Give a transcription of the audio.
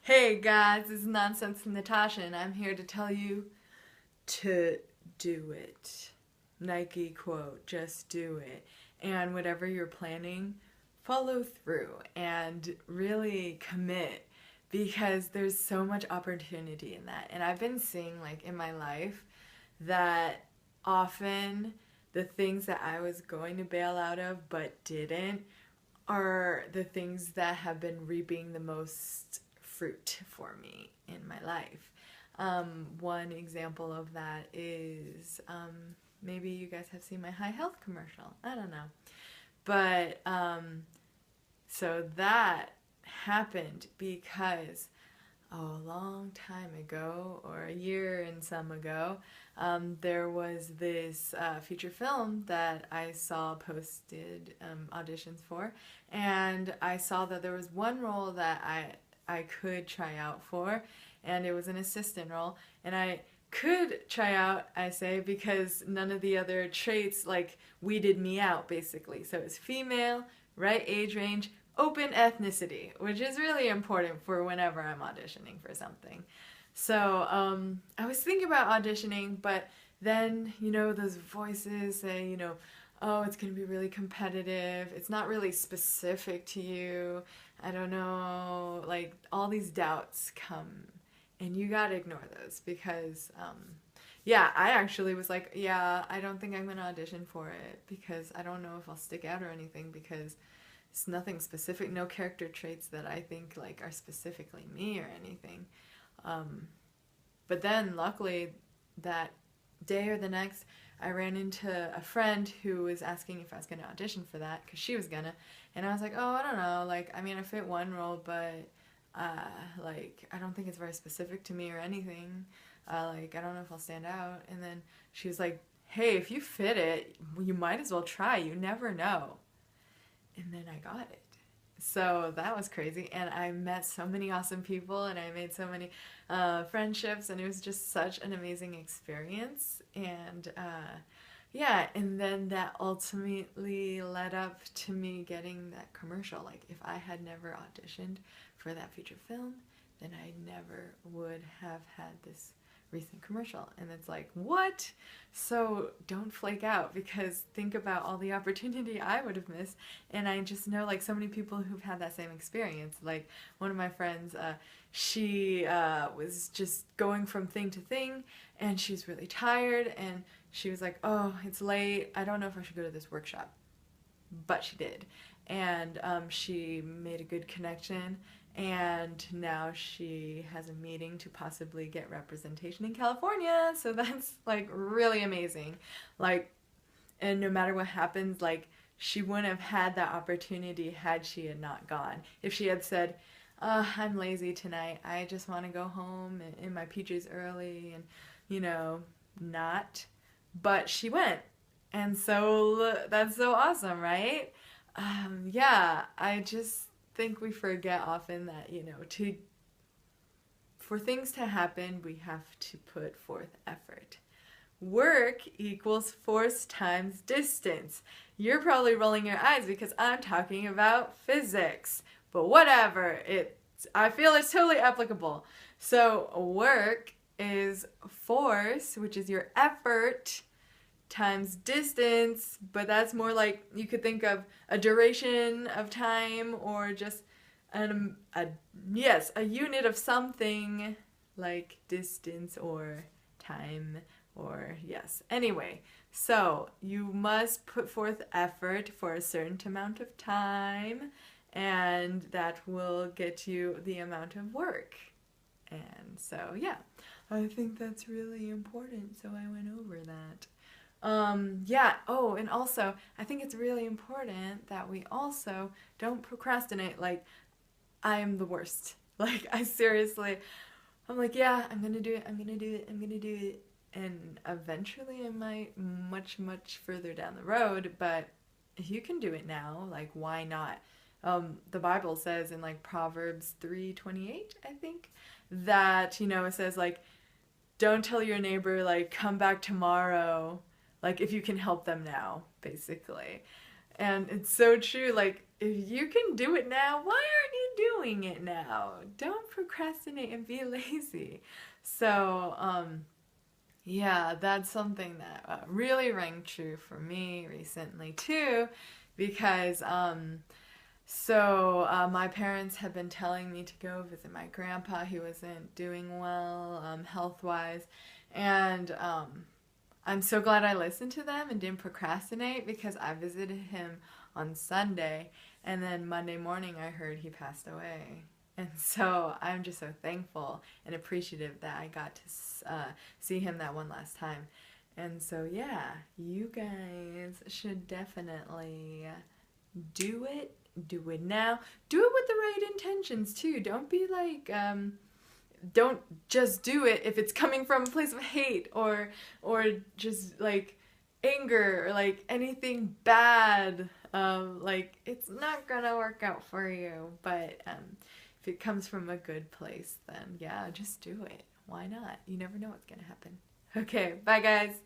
Hey guys, this is Nonsense Natasha, and I'm here to tell you to do it. Nike quote, just do it. And whatever you're planning, follow through and really commit because there's so much opportunity in that. And I've been seeing, like, in my life that often the things that I was going to bail out of but didn't are the things that have been reaping the most fruit for me in my life. One example of that is maybe you guys have seen my high health commercial. I don't know. But so that happened because a long time ago, or a year and some ago, there was this feature film that I saw posted auditions for, and I saw that there was one role that I could try out for, and it was an assistant role, and I could try out, I say, because none of the other traits, like, weeded me out, basically. So it's female, right age range, open ethnicity, which is really important for whenever I'm auditioning for something. So I was thinking about auditioning, but then, those voices say, oh, it's going to be really competitive. It's not really specific to you. I don't know. Like, all these doubts come, and you got to ignore those because, yeah, I actually was like, yeah, I don't think I'm going to audition for it because I don't know if I'll stick out or anything because it's nothing specific, no character traits that I think like are specifically me or anything. But then luckily that day or the next, I ran into a friend who was asking if I was going to audition for that because she was gonna, and I was like, oh, I don't know, like, I mean, I fit one role, but like, I don't think it's very specific to me or anything. Like, I don't know if I'll stand out. And then she was like, hey, if you fit it, you might as well try. You never know. And then I got it. So that was crazy. And I met so many awesome people and I made so many friendships, and it was just such an amazing experience. And yeah, and then that ultimately led up to me getting that commercial. Like, if I had never auditioned for that feature film, then I never would have had this recent commercial. And it's like, what? So don't flake out, because think about all the opportunity I would have missed. And I just know, like, so many people who've had that same experience. Like, one of my friends, she was just going from thing to thing, and she's really tired, and she was like, oh, it's late, I don't know if I should go to this workshop. But she did. And she made a good connection, and now she has a meeting to possibly get representation in California. So that's, like, really amazing. Like, and no matter what happens, like, she wouldn't have had that opportunity had she had not gone. If she had said, I'm lazy tonight, I just want to go home in my PJs early, and, not. But she went. And so that's so awesome, right? Yeah, I just think we forget often that, for things to happen, we have to put forth effort. Work equals force times distance. You're probably rolling your eyes because I'm talking about physics, but whatever. I feel it's totally applicable. So work is force, which is your effort, times distance, but that's more like, you could think of a duration of time, or just a unit of something, like distance or time, or yes. Anyway, so you must put forth effort for a certain amount of time, and that will get you the amount of work. And so, yeah, I think that's really important, so I went over that. Yeah, oh, and also, I think it's really important that we also don't procrastinate. Like, I am the worst. Like, I'm like, yeah, I'm gonna do it, I'm gonna do it, I'm gonna do it. And eventually I might, much, much further down the road, but if you can do it now, like, why not? The Bible says in, like, Proverbs 3:28, I think, that, it says, like, don't tell your neighbor, like, come back tomorrow, like, if you can help them now, basically. And it's so true. Like, if you can do it now, why aren't you doing it now? Don't procrastinate and be lazy. So, yeah, that's something that really rang true for me recently too, because my parents have been telling me to go visit my grandpa. He wasn't doing well health-wise, and I'm so glad I listened to them and didn't procrastinate, because I visited him on Sunday, and then Monday morning I heard he passed away. And so I'm just so thankful and appreciative that I got to see him that one last time. And so, yeah, you guys should definitely do it. Do it now. Do it with the right intentions, too. Don't be like, don't just do it if it's coming from a place of hate or just like anger or like anything bad. Like, it's not gonna work out for you. But if it comes from a good place, then yeah, just do it. Why not? You never know what's gonna happen. Okay, bye guys.